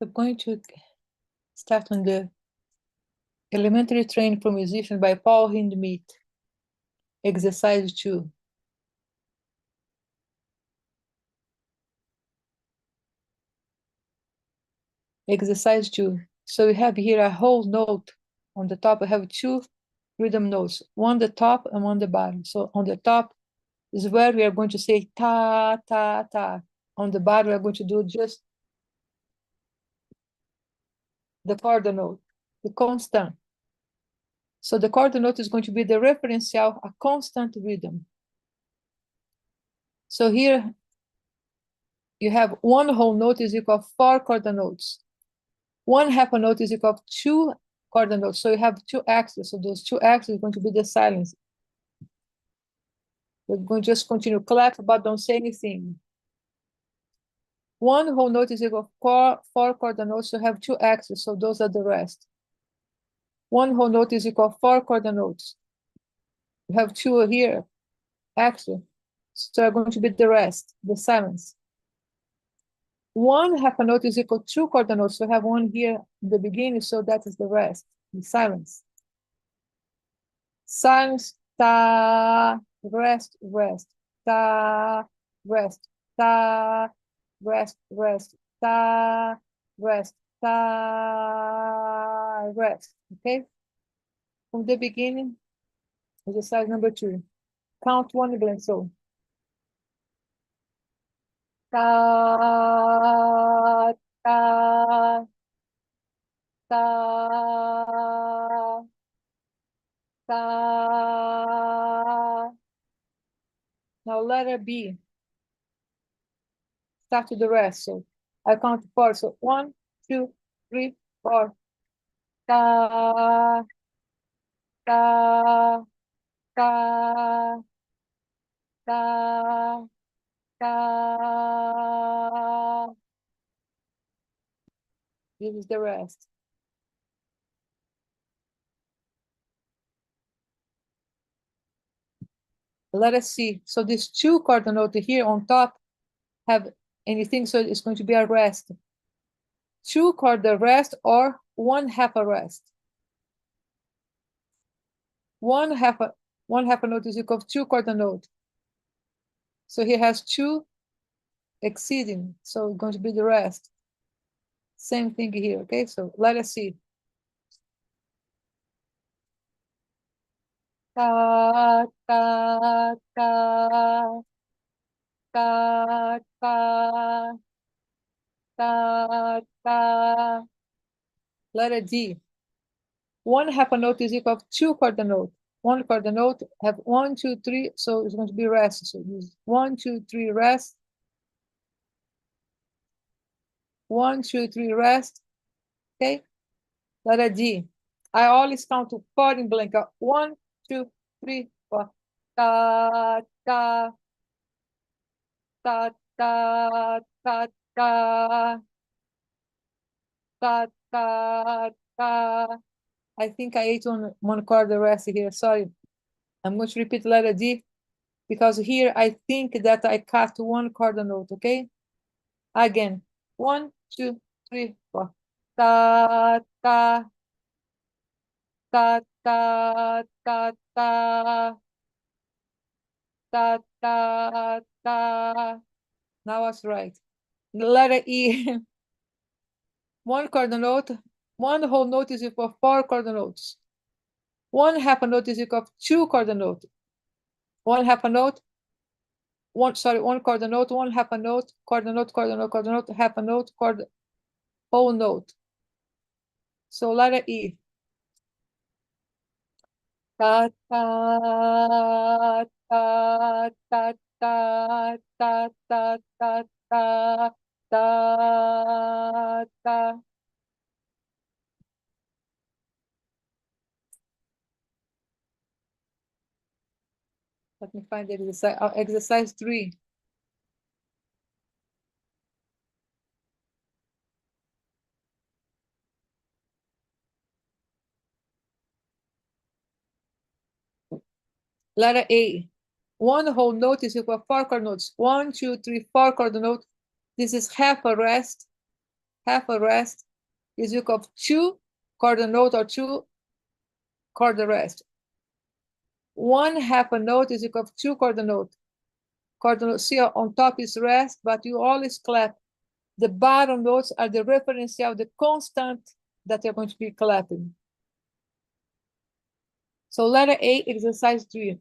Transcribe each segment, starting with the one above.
I'm going to start on the Elementary Training for Musicians by Paul Hindemith, exercise 2. Exercise 2. So we have here a whole note. On the top, I have 2 rhythm notes, one on the top and one on the bottom. So on the top is where we are going to say ta, ta, ta. On the bottom, we are going to do just the chord note, the constant. So the chord note is going to be the referential, a constant rhythm. So here you have one whole note is equal to 4 chord notes. One half a note is equal to 2 chord notes. So you have 2 axes. So those 2 axes are going to be the silence. We're going to just continue clap, but don't say anything. One whole note is equal to 4 chord notes. So you have 2 axes. So those are the rest. One whole note is equal to 4 chord notes. You have 2 here, axes. So are going to be the rest, the silence. One half a note is equal to 2 chord notes. So I have one here in the beginning, so that is the rest, the silence. Silence, ta, rest, rest, ta, rest, ta, rest, rest, ta, rest, ta, rest. Okay? From the beginning, exercise number 2. Count 1 again. So ta, ta, ta, ta. Now letter B. Start to the rest. So I count 4. So 1, 2, 3, 4. Ta, ta, ta, ta, ta. This is the rest. Let us see. So these 2 chord notes here on top have anything, so it's going to be a rest. 2 chord the rest or 1 half a rest. 1 half a note is equal to 2 chord note. So he has 2 exceeding, so it's going to be the rest. Same thing here, okay? So let us see. Ta, ta, ta, ta, ta, ta, ta. Letter D. 1 half a note is equal to 2 chord note. 1 chord note have 1, 2, 3, so it's going to be rest. So use 1, 2, 3 rest. 1, 2, 3 rest. Okay. Letter D. I always count to 4 in blank. 1, 2, 3, 4. Ta, ta, ta, ta, ta, ta, ta, ta, ta. I think I ate one chord the rest here. Sorry. I'm going to repeat letter D because here I think that I cut 1 chord note, okay? Again. 1, 2, 3, 4. Ta, ta, ta, ta, ta, ta. Ta, ta, ta. Now I was right. The letter E. 1 chord note, 1 whole note is equal to 4 chord notes. 1 half a note is equal to 2 chord note. 1 half a note, 1 chord note, 1 half a note, chord note, chord note, chord note, half a note, chord, whole note. So letter E. Ta, ta, ta, ta, ta, ta, ta, ta, ta, ta, ta. Let me find the exercise. Exercise 3. Letter A. 1 whole note is equal to 4 chord notes. 1, 2, 3, 4 chord notes. This is half a rest. half a rest is equal to 2 quarter note or 2 quarter rest. 1 half a note is equal to 2 quarter note. Quarter note, see on top is rest, but you always clap. The bottom notes are the referential, the constant that you're going to be clapping. So letter A, exercise 3.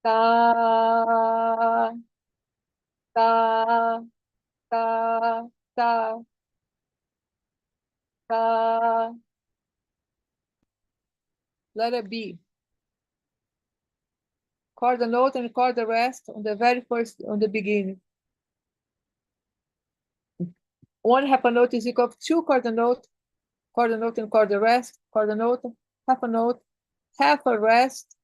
Ta, ta, ta, ta, ta. Letter B. Chord the note and chord the rest on the very first, on the beginning. 1 half a note is equal to 2 chord the note and chord the rest, chord the note, half a note, half a rest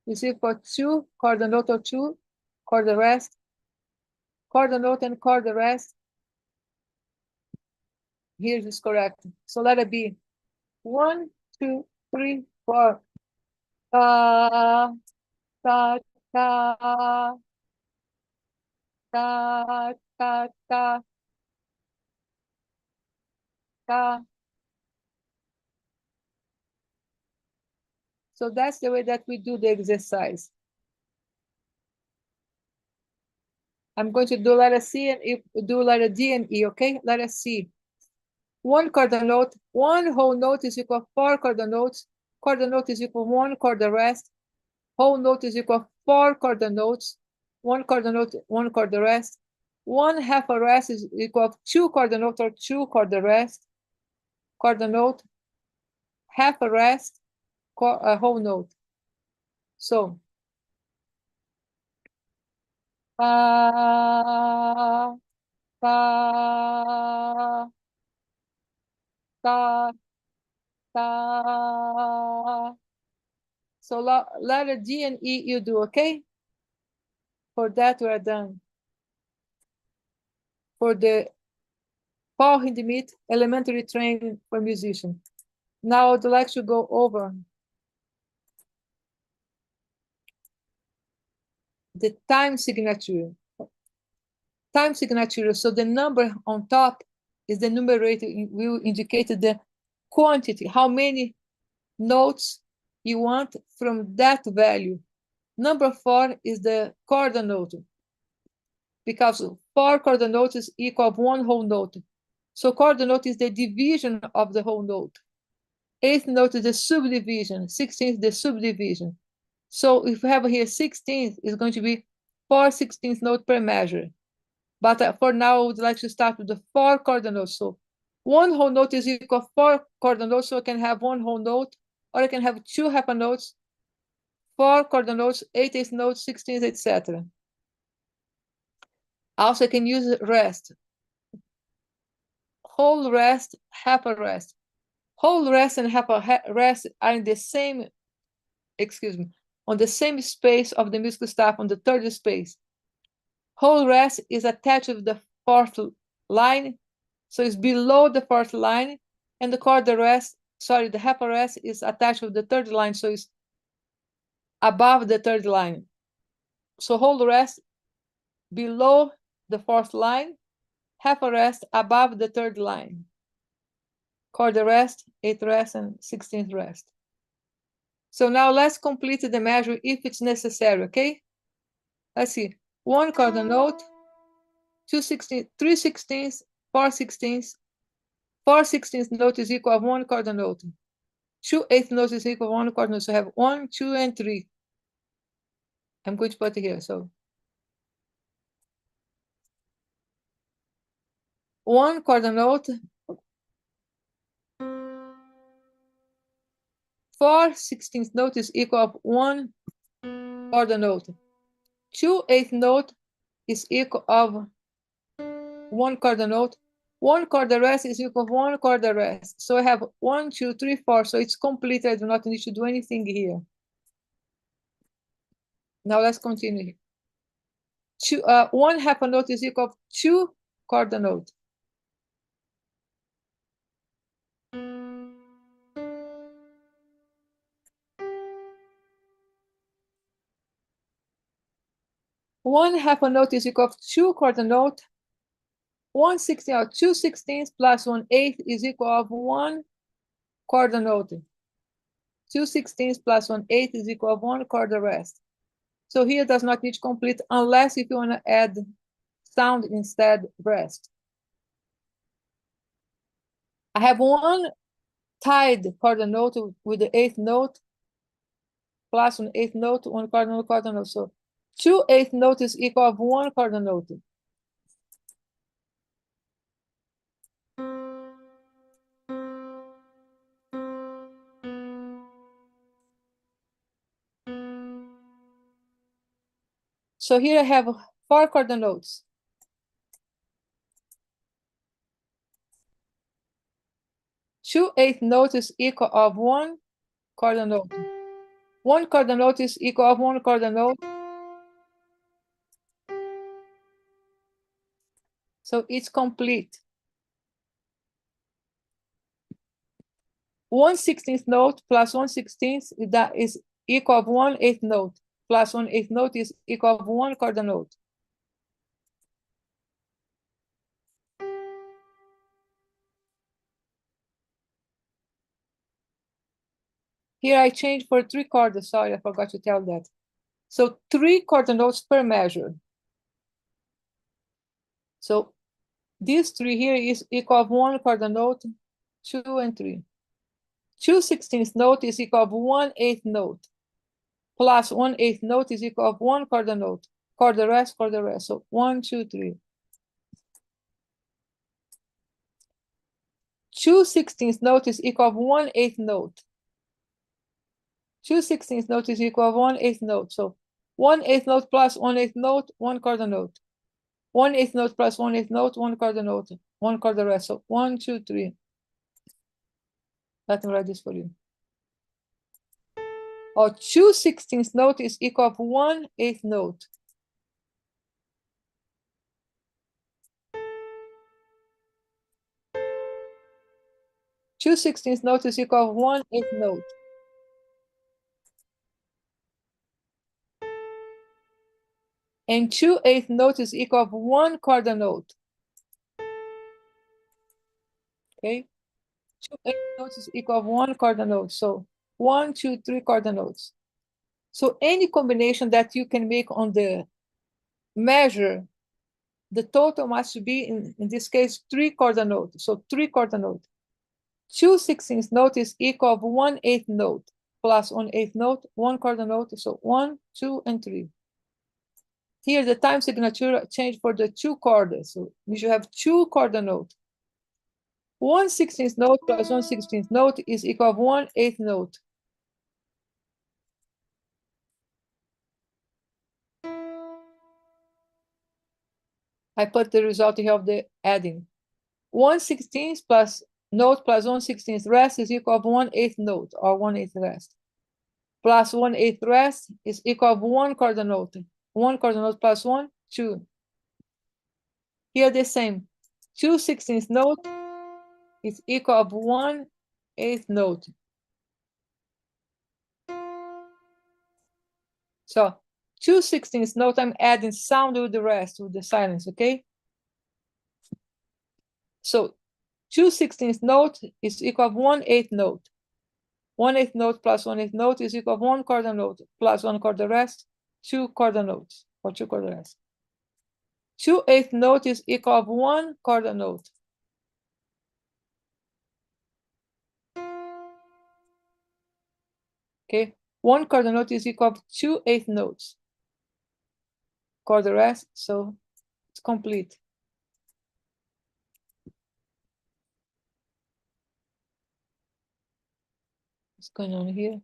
is equal to 2 chord the note or 2 chord the rest, chord the note and chord the rest. Here is correct. So letter B. 1, 2, 3, 4. Ta, ta, ta, ta, ta, ta, ta. So that's the way that we do the exercise. I'm going to do letter C and do letter D and E, okay? Letter C. 1 chord note, 1 whole note is equal to 4 chord notes. Chord note is equal to 1 chord rest. Whole note is equal to 4 chord notes. 1 chord note, 1 chord rest. 1 half a rest is equal to 2 chord note or 2 chord rest. Chord note, half a rest, a whole note. So, ta, ta, ta, ta. So letter D and E you do, okay? For that we are done. For the Paul Hindemith elementary training for musicians. Now I'd like to go over the time signature. Time signature, so the number on top is the numerator, will indicate the quantity, how many notes you want from that value. Number 4 is the chord note, because 4 chord notes is equal to 1 whole note. So chord note is the division of the whole note. 8th note is the subdivision, 16th the subdivision. So if we have here 16th, it's going to be 4 16th notes per measure. But for now, I would like to start with the 4 chord notes. So 1 whole note is equal to 4 chord notes, so I can have 1 whole note, or I can have 2 half notes, 4 chord notes, 8th notes, 16th, etc. Also, I can use rest. Whole rest, half a rest. Whole rest and half a rest are in the same, on the same space of the musical staff, on the third space. Whole rest is attached with the 4th line, so it's below the 4th line, and the chord rest, sorry, the half a rest is attached with the 3rd line, so it's above the 3rd line. So whole rest below the 4th line, half a rest above the 3rd line. Chord rest, 8th rest, and 16th rest. So now let's complete the measure if it's necessary, okay? Let's see. 1 chord note, 2 16th, 3 16ths, 4 16ths. 4 16th note is equal to 1 chord note. 2 8th notes is equal to 1 chord note. So I have 1, 2, and 3. I'm going to put it here. So 1 chord note, 4 16th note is equal to 1 chord note. 2 8th note is equal of 1 chord note. 1 chord rest is equal to 1 chord rest. So I have 1, 2, 3, 4. So it's complete. I do not need to do anything here. Now let's continue. 1 half a note is equal to 2 chord note. One half a note is equal to 2 chord note. 1/16 or 2/16 plus 1/8 is equal of 1 quarter note. 2/16 plus 1/8 is equal of 1 quarter rest. So here does not need to complete unless if you want to add sound instead rest. I have one tied quarter note with the 8th note plus 1/8 note, 1 quarter note. So 2/8 notes is equal of 1 quarter note. So here I have 4 quarter notes. Two eighth notes is equal of 1 quarter note. 1 quarter note is equal of 1 quarter note. So it's complete. 1/16 note plus 1/16 that is equal of 1/8 note plus 1/8 note is equal of 1 quarter note. Here I changed for 3 quarters. Sorry, I forgot to tell that. So 3 quarter notes per measure. So these 3 here is equal of 1 quarter note, 2 and 3. 2/16 note is equal of 1/8 note plus 1/8 note is equal of 1 quarter note. Quarter rest, quarter rest. So 1, 2, 3. 2/16 note is equal of 1/8 note. 2/16 note is equal of 1/8 note. So 1/8 note plus 1/8 note, 1 quarter note. 1/8 note plus 1/8 note, 1 quarter note, 1 quarter rest. So 1, 2, 3. Let me write this for you. Or 2/16 note is equal of 1/8 note. Two 16th note is equal of 1/8 note. And 2/8 note is equal of 1 quarter note. Okay, 2/8 notes is equal of 1 quarter note. So 1, 2, 3 quarter notes. So any combination that you can make on the measure, the total must be in this case 3 quarter note. So 3 quarter note. 2/16 note is equal of 1/8 note plus 1/8 note, 1 quarter note. So 1, 2, and 3. Here the time signature changed for the 2 quarters. So you should have 2 quarter note. 1/16 note plus 1/16 note is equal of 1/8 note. I put the result here of the adding. 1/16 plus note plus 1/16 rest is equal of 1/8 note or 1/8 rest. Plus 1/8 rest is equal of 1 quarter note. 1 quarter note plus 1, 2. Here the same. 2/16 note is equal of 1/8 note. So 2/16 note, I'm adding sound with the rest, with the silence, okay? So 2/16 note is equal of 1/8 note. 1/8 note plus 1/8 note is equal of 1 quarter note plus 1 quarter rest, 2 quarter notes, or 2 quarter rest. 2/8 note is equal of 1 quarter note. Okay, 1 quarter note is equal of 2/8 notes. Quarter rest, so it's complete. What's going on here?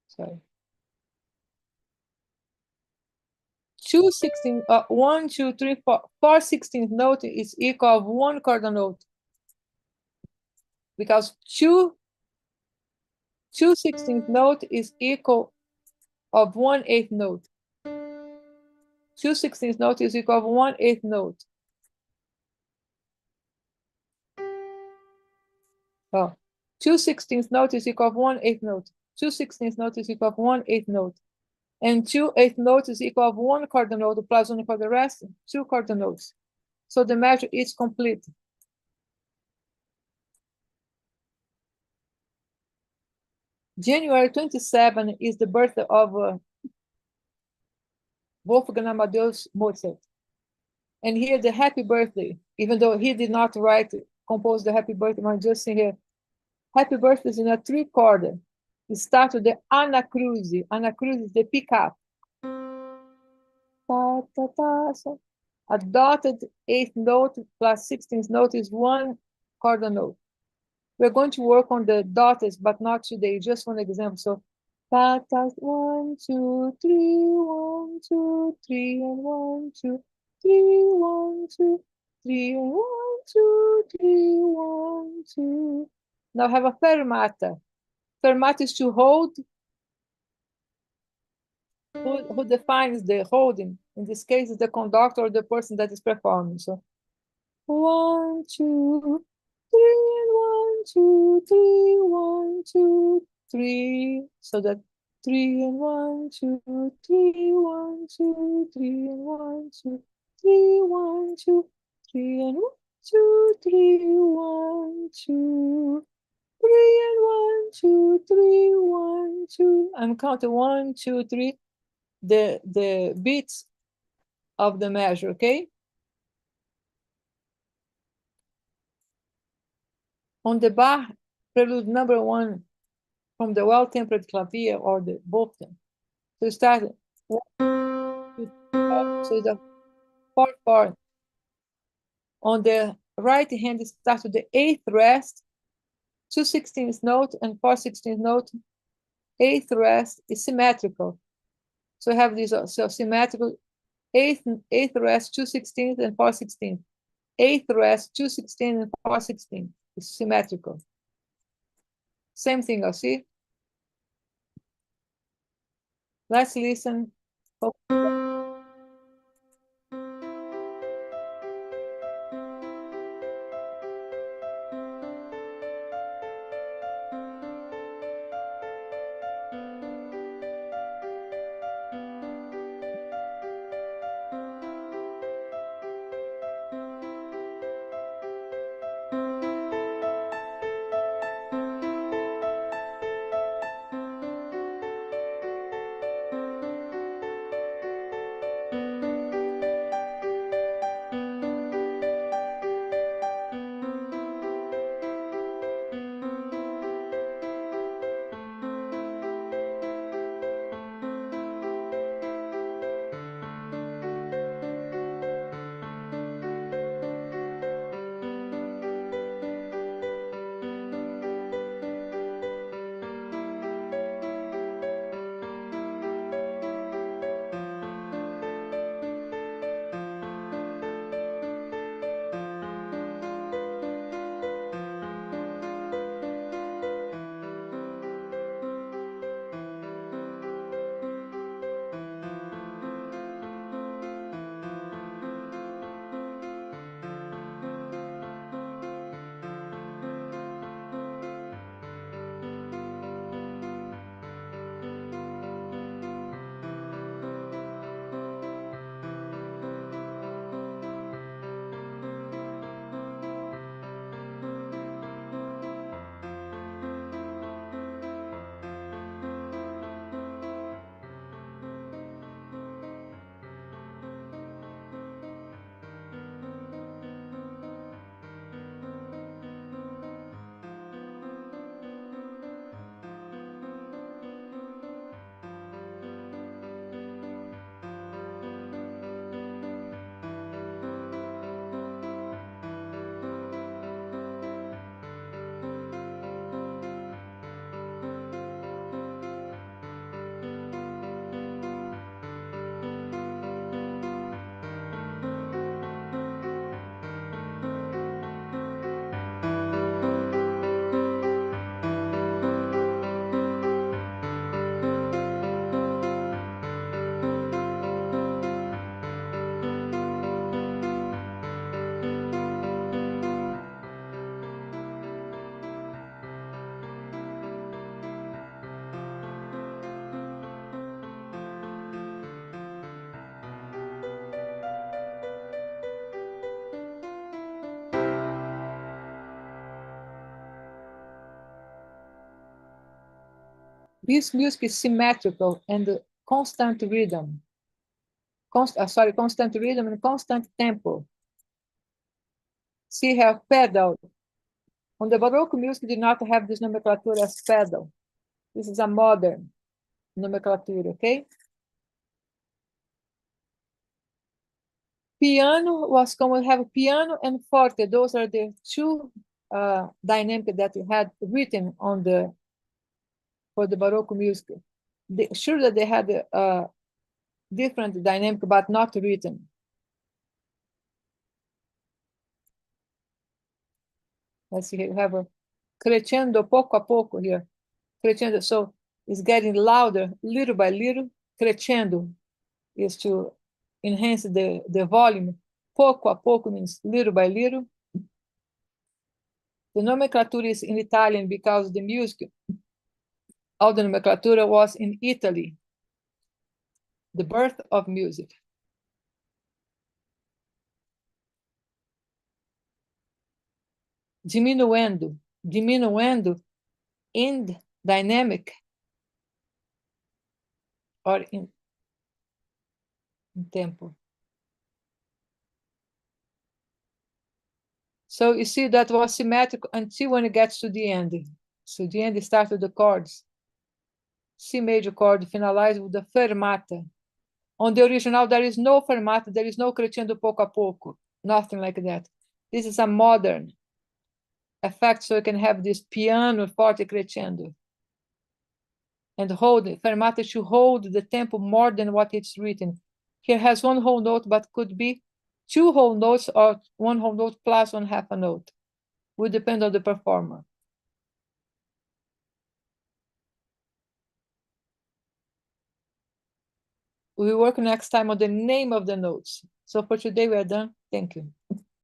Sorry. 2/16, 1, 2, 3, 4, 4/16 note is equal of 1 quarter note. Because 2/16 note is equal of 1/8 note. 2/16 note is equal of 1/8 note. Oh, 2/16 note is equal of 1/8 note. 2/16 note is equal of 1/8 note. And 2/8 notes is equal of 1 quarter note plus 1 for the rest, 2 quarter notes. So the measure is complete. January 27 is the birthday of Wolfgang Amadeus Mozart. And here the happy birthday, even though he did not compose the happy birthday, but just saying here, happy birthday is in a 3-chord. It starts with the Anacruzi. Anacruzi is the pickup. Ta, ta, ta. So a dotted 8th note plus 16th note is 1 chord note. We're going to work on the dotted, but not today, just one example. So ta, ta, 1, 2, 3, 1, 2, 3, and 1, 2, 3, 1, 2, 3, and 1, 2, 3, 1, 2. Now have a fermata. Fermata is to hold. Who defines the holding? In this case, is the conductor or the person that is performing. So 1, 2, 3, and 1, 2, 3, 1, 2, 3. So that 3 and 1, 2, 3, 1, 2, 3, and 1, 2, 3, 1, 2, 3, and 1, 2, 3, 1, 2, 3, and 1, 2, 3, 1, 2. I'm counting 1, 2, 3. The beats of the measure, okay? On the Bach prelude number 1 from the well-tempered clavier or the both them. So you start 1, 2, 3, so it's a 4/4. On the right hand, it starts with the 8th rest, 2/16 note and 4/16 note. 8th rest is symmetrical. So we have these so symmetrical 8th rest, 2/16 and 4/16. 8th rest, 2/16 and 4/16. It's symmetrical. Same thing, I'll see. Let's listen. This music is symmetrical and constant rhythm. Constant rhythm and constant tempo. See here, pedal. On the Baroque music did not have this nomenclature as pedal. This is a modern nomenclature, okay? Piano was common. We have piano and forte. Those are the two dynamics that we had written on the for the Baroque music. Sure that they had a different dynamic, but not written. Let's see here. We have a crescendo poco a poco here. Crescendo. So it's getting louder little by little. Crescendo is to enhance the volume. Poco a poco means little by little. The nomenclature is in Italian because the music, all the nomenclature was in Italy, the birth of music. Diminuendo, diminuendo in dynamic or in tempo. So you see that was symmetric until when it gets to the end. So the end started the chords. C major chord finalized with the fermata. On the original, there is no fermata, there is no crescendo poco a poco, nothing like that. This is a modern effect, so you can have this piano forte crescendo. And hold it. Fermata should hold the tempo more than what it's written. Here has one whole note, but could be two whole notes or one whole note plus one half a note. Will depend on the performer. We will work next time on the name of the notes. So for today we are done. Thank you.